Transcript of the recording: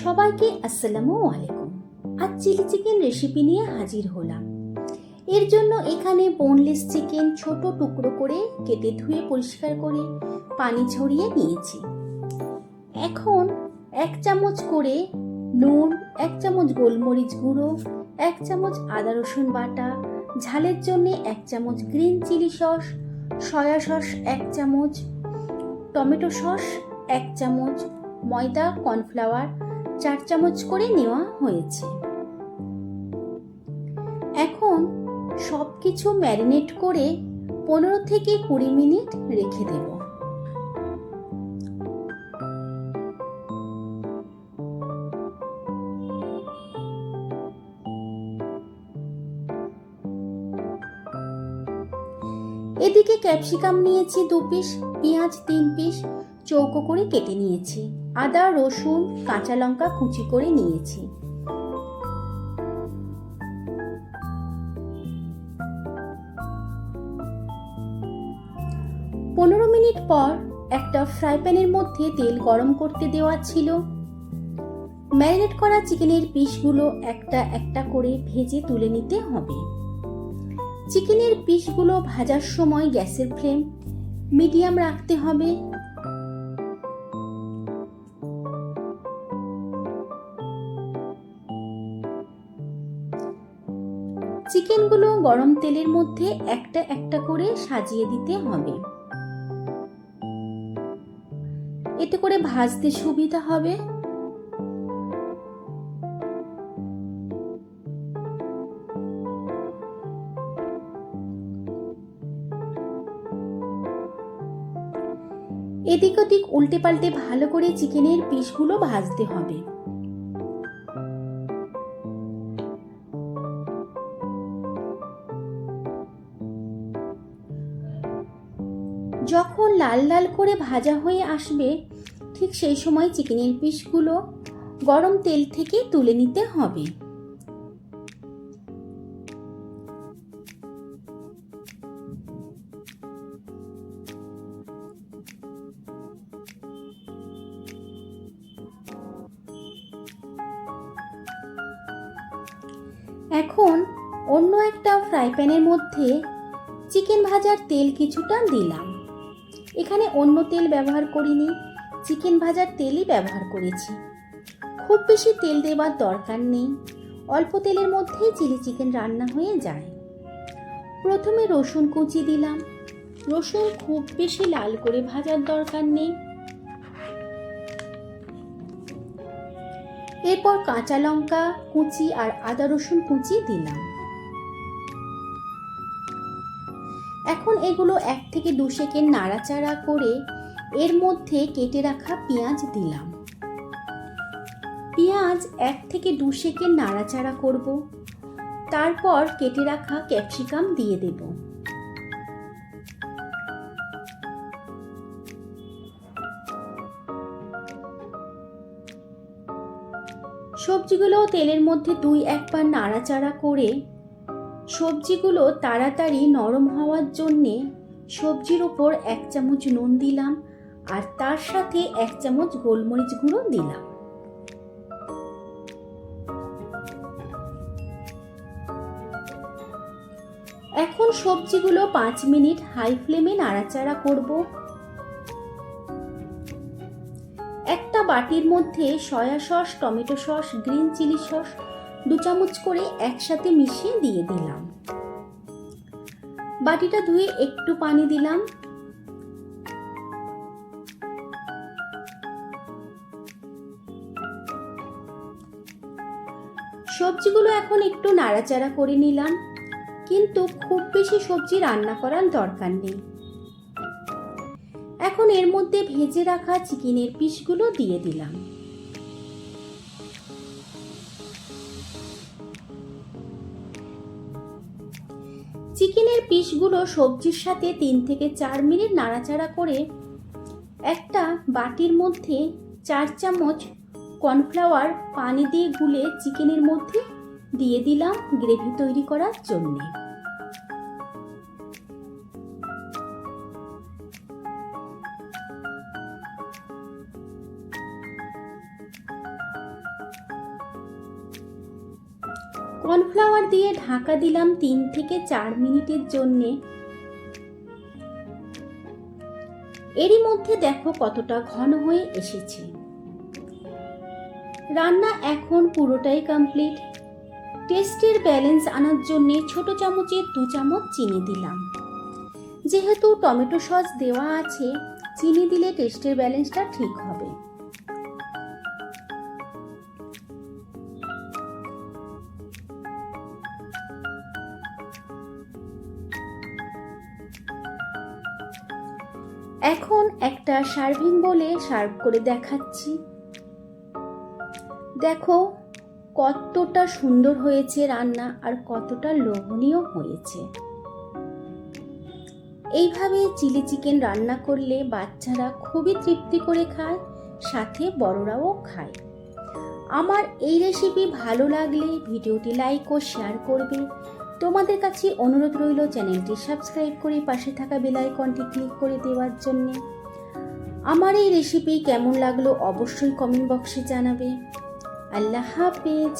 সবাইকে আসসালামু আলাইকুম। আজ চিলি চিকেন রেসিপি নিয়ে হাজির হলাম। এর জন্য এখানে বোনলেস চিকেন ছোট টুকরো করে কেটে ধুয়ে পরিষ্কার করে পানি ঝরিয়ে নিয়েছি। এখন 1 চামচ করে নুন, 1 চামচ গোলমরিচ গুঁড়ো, 1 চামচ আদা রসুন বাটা, ঝালের জন্য 1 চামচ green chilli sauce, soya sauce 1 চামচ, টমেটো সস 1 চামচ, ময়দা কর্নফ্লাওয়ার 4 চামচ করে নেওয়া হয়েছে। এখন সবকিছু ম্যারিনেট করে 15 থেকে 20 মিনিট রেখে দেব। এদিকে ক্যাপসিকাম নিয়েছি 2 পিস, পেঁয়াজ 3 পিস চৌকো করে কেটে নিয়েছি, আদা রসুন কাঁচা লঙ্কা কুচি করে নিয়েছি। পনেরো মিনিট পর একটা ফ্রাই প্যানের মধ্যে তেল গরম করতে দেওয়া ছিল। ম্যারিনেট করা চিকেনের পিসগুলো একটা একটা করে ভেজে তুলে নিতে হবে। চিকেনের পিসগুলো ভাজার সময় গ্যাসের ফ্লেম মিডিয়াম রাখতে হবে। চিকেনগুলো গরম তেলের মধ্যে একটা একটা করে সাজিয়ে দিতে হবে, এতে করে ভাজতে সুবিধা হবে। এদিক ওদিক উল্টে পাল্টে ভালো করে চিকেনের পিসগুলো ভাজতে হবে। যখন লাল লাল করে ভাজা হয়ে আসবে ঠিক সেই সময় চিকেনের পিসগুলো গরম তেল থেকে তুলে নিতে হবে। এখন অন্য একটা ফ্রাই প্যানের মধ্যে চিকেন ভাজার তেল কিছুটা দিলাম। এখানে অন্য তেল ব্যবহার করিনি, চিকেন ভাজার তেলই ব্যবহার করেছি। খুব বেশি তেল দেওয়ার দরকার নেই, অল্প তেলের মধ্যেই চিলি চিকেন রান্না হয়ে যায়। প্রথমে রসুন কুচি দিলাম। রসুন খুব বেশি লাল করে ভাজার দরকার নেই। এরপর কাঁচা লঙ্কা কুচি আর আদা রসুন কুচি দিলাম। এখন এগুলো 1 থেকে 2 সেকেন্ড নাড়াচাড়া করে এর মধ্যে কেটে রাখা পেঁয়াজ দিলাম। পেঁয়াজ 1 থেকে 2 সেকেন্ড নাড়াচাড়া করব, তারপর কেটে রাখা ক্যাপসিকাম দিয়ে দেব। সবজিগুলো তেলের মধ্যে 2-1 বার নাড়াচাড়া করে সবজিগুলো তাড়াতাড়ি নরম হওয়ার জন্যে সবজির উপর 1 চামচ নুন দিলাম আর তার সাথে 1 চামচ গোলমরিচ গুঁড়ো দিলাম। এখন সবজিগুলো 5 মিনিট হাই ফ্লেমে নাড়াচাড়া করব। একটা বাটির মধ্যে soya sauce, tomato sauce, green chilli sauce 2 চামচ করে একসাথে মিশিয়ে দিয়ে দিলাম। বাটিটা ধুয়ে একটু পানি দিলাম। সবজিগুলো এখন একটু নাড়াচাড়া করে নিলাম, কিন্তু খুব বেশি সবজি রান্না করার দরকার নেই। এখন এর মধ্যে ভেজে রাখা চিকেনের পিসগুলো দিয়ে দিলাম। চিকেনের পিসগুলো সবজির সাথে 3 থেকে 4 মিনিট নাড়াচাড়া করে একটা বাটির মধ্যে 4 চামচ কর্নফ্লাওয়ার পানি দিয়ে গুলে চিকেনের মধ্যে দিয়ে দিলাম গ্রেভি তৈরি করার জন্য। কর্নফ্লাওয়ার দিয়ে ঢাকা দিলাম 3 থেকে 4 মিনিটের জন্যে। এরই মধ্যে দেখো কতটা ঘন হয়ে এসেছে। রান্না এখন পুরোটাই কমপ্লিট। টেস্টের ব্যালেন্স আনার জন্যে ছোট চামচের 2 চামচ চিনি দিলাম। যেহেতু টমেটো সস দেওয়া আছে, চিনি দিলে টেস্টের ব্যালেন্সটা ঠিক হবে। এখন একটা সার্ভিং বলে সার্ভ করে দেখাচ্ছি। দেখো কতটা সুন্দর হয়েছে রান্না আর কতটা লোভনীয় হয়েছে। এইভাবে চিলি চিকেন রান্না করলে বাচ্চারা খুবই তৃপ্তি করে খায়, সাথে বড়রাও খায়। আমার এই রেসিপি ভালো লাগলে ভিডিওটি লাইক ও শেয়ার করবে। তোমাদের কাছে অনুরোধ রইল চ্যানেলটি সাবস্ক্রাইব করে পাশে থাকা বেল আইকনটি ক্লিক করে দেওয়ার জন্য। আমার এই রেসিপি কেমন লাগলো অবশ্যই কমেন্ট বক্সে জানাবে। আল্লাহ হাফেজ।